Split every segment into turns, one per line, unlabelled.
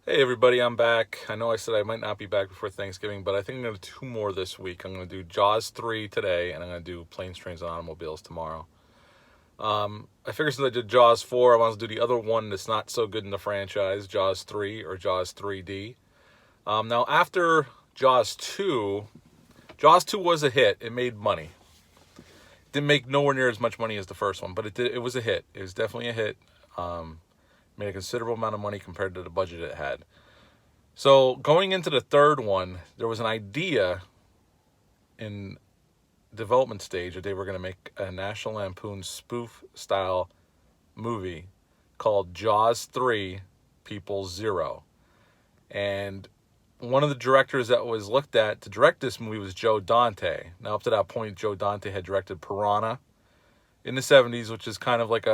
Hey everybody, I'm back. I know I said I might not be back before Thanksgiving, but I think I'm going to do two more this week. I'm going to do Jaws 3 today, and I'm going to do Planes, Trains, and Automobiles tomorrow. I figured since I did Jaws 4, I want to do the other one that's not so good in the franchise, Jaws 3 or Jaws 3D. Now, after Jaws 2 was a hit. It made money. It didn't make nowhere near as much money as the first one, but it was a hit. It was definitely a hit. Made a considerable amount of money compared to the budget it had. So going into the third one, there was an idea in development stage that they were going to make a National Lampoon spoof style movie called Jaws 3 People Zero. And one of the directors that was looked at to direct this movie was Joe Dante. Now, up to that point, Joe Dante had directed Piranha in the 70s, which is kind of like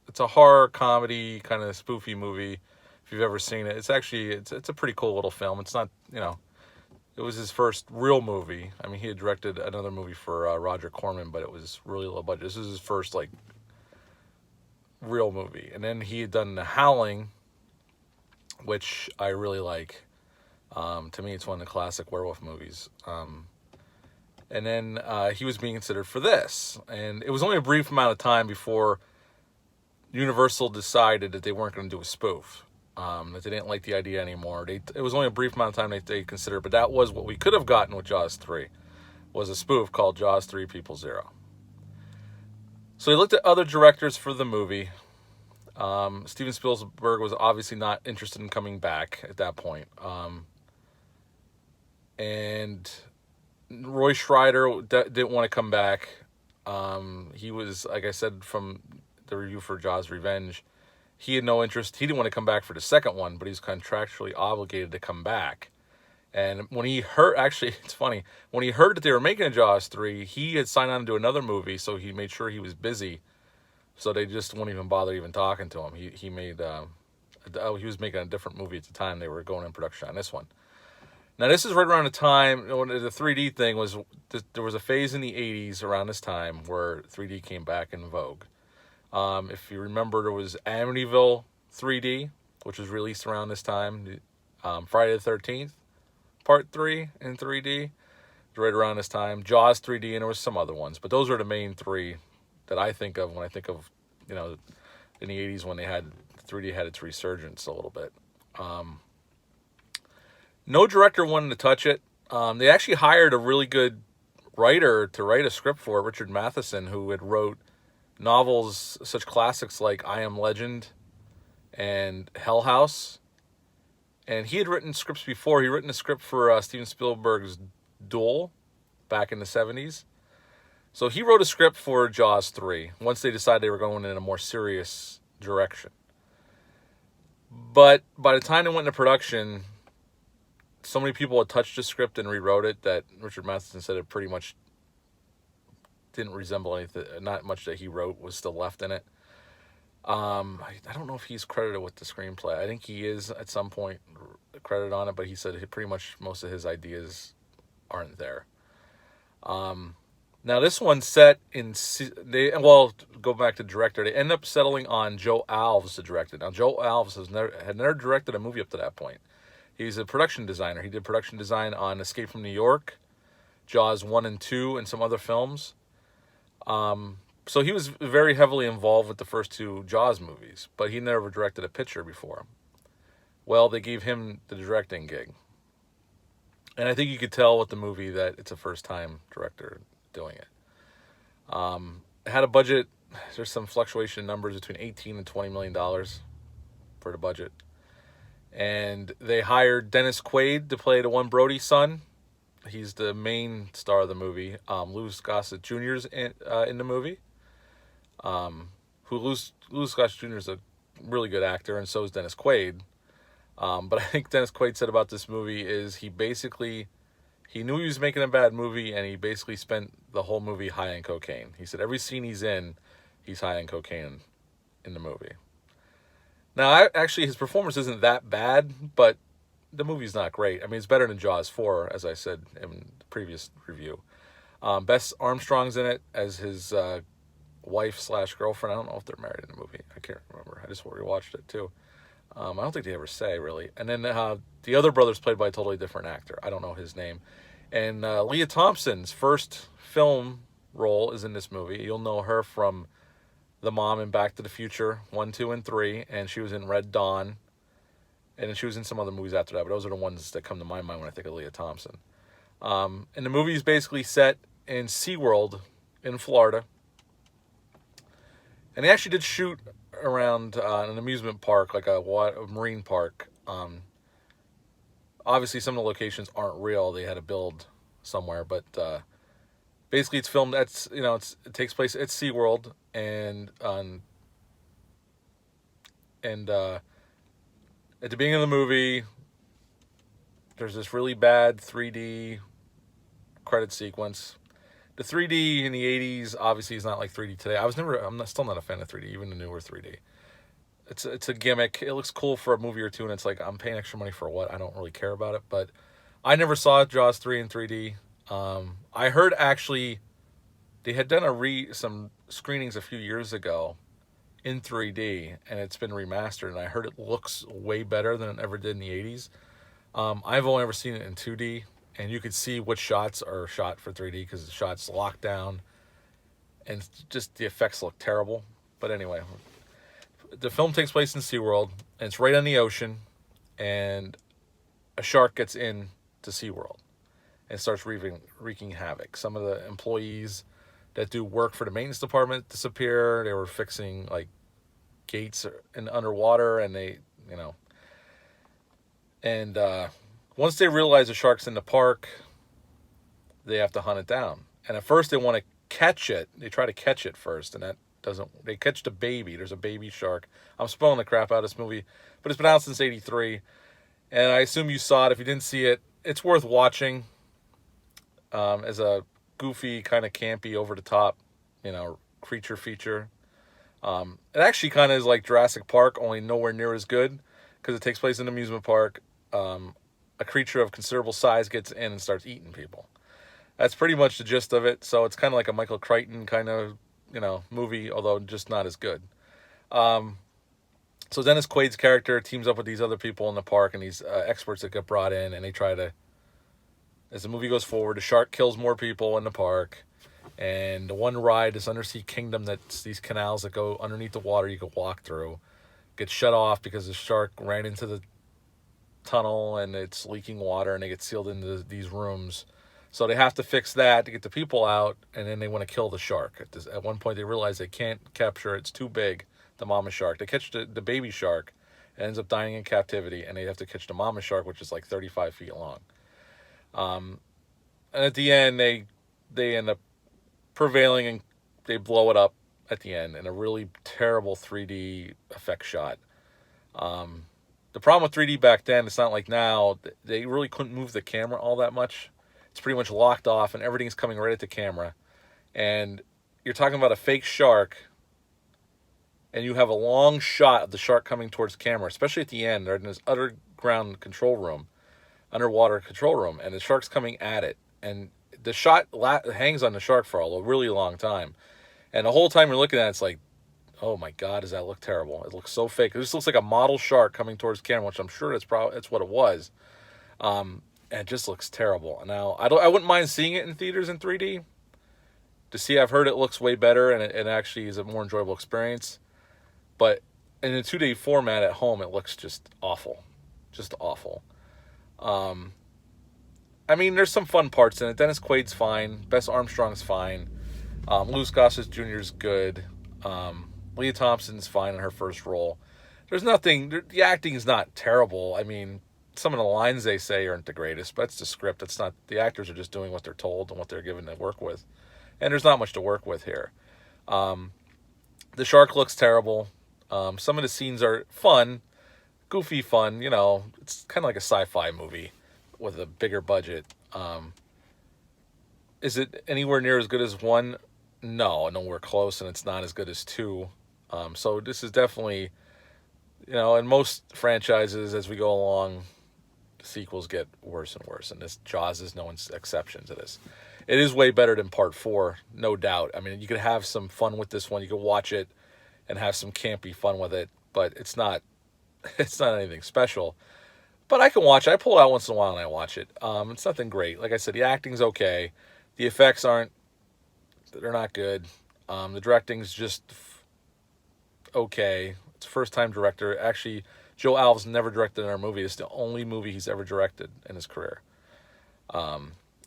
it's a horror comedy kind of spoofy movie. If you've ever seen it, it's a pretty cool little film. It's not, it was his first real movie. I mean, he had directed another movie for Roger Corman, but it was really low budget. This was his first like real movie, and then he had done The Howling, which I really like. To me, it's one of the classic werewolf movies. And then he was being considered for this, and it was only a brief amount of time before Universal decided that they weren't going to do a spoof. That they didn't like the idea anymore. It was only a brief amount of time they considered, but that was what we could have gotten with Jaws 3, was a spoof called Jaws 3 People Zero. So they looked at other directors for the movie. Steven Spielberg was obviously not interested in coming back at that point. And Roy Scheider didn't want to come back. He was, like I said, from the review for Jaws Revenge, he had no interest. He didn't want to come back for the second one, but he's contractually obligated to come back. And when he heard, actually, it's funny, when he heard that they were making a Jaws 3, he had signed on to do another movie, so he made sure he was busy. So they just wouldn't even bother even talking to him. He was making a different movie at the time. They were going in production on this one. Now, this is right around the time when the 3D thing was, there was a phase in the 80s around this time where 3D came back in vogue. If you remember, there was Amityville 3D, which was released around this time. Friday the 13th, Part 3 in 3D, right around this time. Jaws 3D, and there was some other ones. But those are the main three that I think of when I think of, in the 80s when 3D had its resurgence a little bit. No director wanted to touch it. They actually hired a really good writer to write a script for it, Richard Matheson, who had wrote novels, such classics like I Am Legend and Hell House. And he had written scripts before. He had written a script for Steven Spielberg's Duel back in the 70s. So he wrote a script for Jaws 3 once they decided they were going in a more serious direction. But by the time they went into production, so many people had touched the script and rewrote it that Richard Matheson said it pretty much didn't resemble anything. Not much that he wrote was still left in it. I don't know if he's credited with the screenplay. I think he is at some point credited on it, but he said pretty much most of his ideas aren't there. Now this one's set in go back to director. They end up settling on Joe Alves to direct it. Now Joe Alves had never directed a movie up to that point. He's a production designer. He did production design on Escape from New York, Jaws 1 and 2, and some other films. So he was very heavily involved with the first two Jaws movies, but he never directed a picture before. Well, they gave him the directing gig. And I think you could tell with the movie that it's a first-time director doing it. It had a budget, there's some fluctuation in numbers between $18 and $20 million for the budget. And they hired Dennis Quaid to play the one Brody's son. He's the main star of the movie. Louis Gossett Jr. is in the movie. Louis Gossett Jr. is a really good actor, and so is Dennis Quaid. But I think Dennis Quaid said about this movie is he knew he was making a bad movie, and he basically spent the whole movie high on cocaine. He said every scene he's in, he's high on cocaine in the movie. Now, actually, his performance isn't that bad, but the movie's not great. I mean, it's better than Jaws 4, as I said in the previous review. Bess Armstrong's in it as his wife/girlfriend. I don't know if they're married in the movie. I can't remember. I just rewatched it, too. I don't think they ever say, really. And then the other brother's played by a totally different actor. I don't know his name. And Lea Thompson's first film role is in this movie. You'll know her from the mom in Back to the Future 1, 2, and 3. And she was in Red Dawn. And then she was in some other movies after that. But those are the ones that come to my mind when I think of Lea Thompson. And the movie is basically set in SeaWorld in Florida. And they actually did shoot around an amusement park, like a marine park. Obviously, some of the locations aren't real. They had to build somewhere, but basically, it's filmed. It takes place at SeaWorld, and at the beginning of the movie, there's this really bad 3D credit sequence. The 3D in the 80s obviously is not like 3D today. Still not a fan of 3D, even the newer 3D. It's a gimmick. It looks cool for a movie or two, and it's like, I'm paying extra money for what? I don't really care about it. But I never saw Jaws 3 in 3D. I heard actually they had done some screenings a few years ago in 3D, and it's been remastered, and I heard it looks way better than it ever did in the 80s. I've only ever seen it in 2D, and you could see what shots are shot for 3D because the shots locked down, and just the effects look terrible. But anyway, the film takes place in SeaWorld, and it's right on the ocean, and a shark gets in to SeaWorld and starts wreaking havoc. Some of the employees that do work for the maintenance department disappear. They were fixing like gates underwater, and once they realize the shark's in the park, they have to hunt it down. And at first they want to catch it. They try to catch it first, and that doesn't. They catch the baby. There's a baby shark. I'm spoiling the crap out of this movie, but it's been out since '83, and I assume you saw it. If you didn't see it, it's worth watching. As a goofy, kind of campy, over the top, creature feature. It actually kind of is like Jurassic Park, only nowhere near as good, because it takes place in an amusement park. A creature of considerable size gets in and starts eating people. That's pretty much the gist of it. So it's kind of like a Michael Crichton kind of, movie, although just not as good. So Dennis Quaid's character teams up with these other people in the park and these experts that get brought in, and they try to, as the movie goes forward, the shark kills more people in the park. And the one ride, this Undersea Kingdom, that's these canals that go underneath the water you can walk through, gets shut off because the shark ran into the tunnel and it's leaking water, and they get sealed into these rooms. So they have to fix that to get the people out, and then they want to kill the shark. At one point they realize they can't capture it. It's too big, the mama shark. They catch the baby shark. It ends up dying in captivity, and they have to catch the mama shark, which is like 35 feet long. And at the end, they end up prevailing, and they blow it up at the end in a really terrible 3D effect shot. The problem with 3D back then, it's not like now, they really couldn't move the camera all that much. It's pretty much locked off, and everything's coming right at the camera. And you're talking about a fake shark, and you have a long shot of the shark coming towards the camera, especially at the end. They're in this underwater control room, and the shark's coming at it. And the shot hangs on the shark for a really long time. And the whole time you're looking at it, it's like, oh my God, does that look terrible? It looks so fake. It just looks like a model shark coming towards the camera, which I'm sure that's what it was. And it just looks terrible. Now, I wouldn't mind seeing it in theaters in 3D to see. I've heard it looks way better, and it actually is a more enjoyable experience. But in a 2D format at home, it looks just awful. Just awful. I mean, there's some fun parts in it. Dennis Quaid's fine. Bess Armstrong's fine. Louis Gossett Jr. is good. Lea Thompson's fine in her first role. There's nothing. The acting is not terrible. I mean, some of the lines they say aren't the greatest, but it's the script. It's not. The actors are just doing what they're told and what they're given to work with, and there's not much to work with here. The shark looks terrible. Some of the scenes are fun, goofy fun. It's kind of like a sci-fi movie with a bigger budget. Is it anywhere near as good as 1? No, nowhere close, and it's not as good as 2. So this is definitely, in most franchises, as we go along, the sequels get worse and worse, and this Jaws is no exception to this. It is way better than Part 4, no doubt. I mean, you could have some fun with this one. You could watch it and have some campy fun with it, but it's not It's not anything special. But I can watch it. I pull it out once in a while and I watch it. It's nothing great. Like I said, the acting's okay. The effects aren't, they're not good. The directing's just okay. It's a first time director. Actually, Joe Alves never directed in our movie. It's the only movie he's ever directed in his career.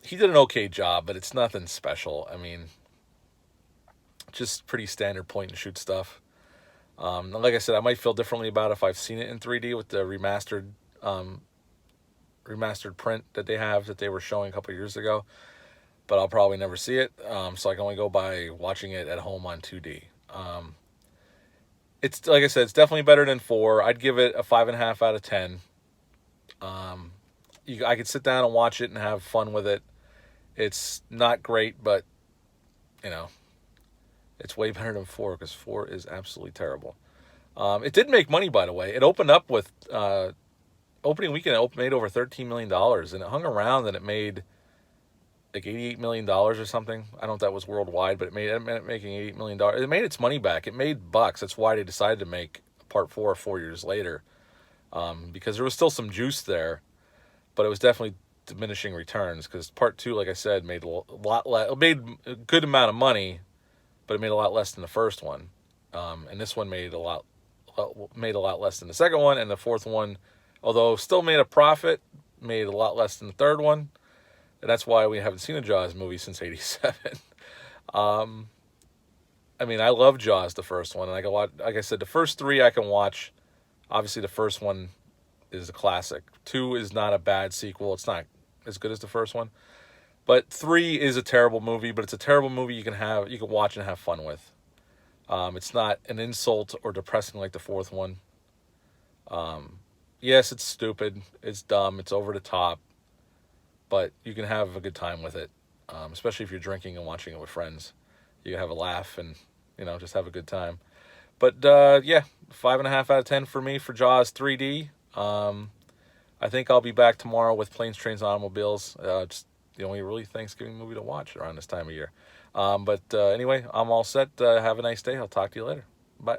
He did an okay job, but it's nothing special. I mean, just pretty standard point and shoot stuff. Like I said, I might feel differently about it if I've seen it in 3D with the remastered print that they have that they were showing a couple of years ago. But I'll probably never see it, so I can only go by watching it at home on 2D. It's like I said, it's definitely better than 4. I'd give it a 5.5 out of 10. I could sit down and watch it and have fun with it. It's not great, but you know, it's way better than 4 because 4 is absolutely terrible. It did make money, by the way. It opened up with opening weekend. It made over $13 million, and it hung around and it made like $88 million or something. I don't know if that was worldwide, but it ended up making $88 million. It made its money back. It made bucks. That's why they decided to make part 4 4 years later, because there was still some juice there, but it was definitely diminishing returns because part 2, like I said, made a lot less. It made a good amount of money, but it made a lot less than the first one. And this one made a lot less than the second one, and the fourth one, although still made a profit, made a lot less than the third one. And that's why we haven't seen a Jaws movie since '87. I mean, I love Jaws, the first one, and I can watch. Like I said, the first 3 I can watch. Obviously, the first one is a classic. 2 is not a bad sequel. It's not as good as the first one, but 3 is a terrible movie. But it's a terrible movie you can watch and have fun with. It's not an insult or depressing like the fourth one. Yes, it's stupid. It's dumb. It's over the top. But you can have a good time with it, especially if you're drinking and watching it with friends. You can have a laugh and, just have a good time. But, yeah, 5.5 out of 10 for me for Jaws 3D. I think I'll be back tomorrow with Planes, Trains, and Automobiles. Just the only really Thanksgiving movie to watch around this time of year. But anyway, I'm all set. Have a nice day. I'll talk to you later. Bye.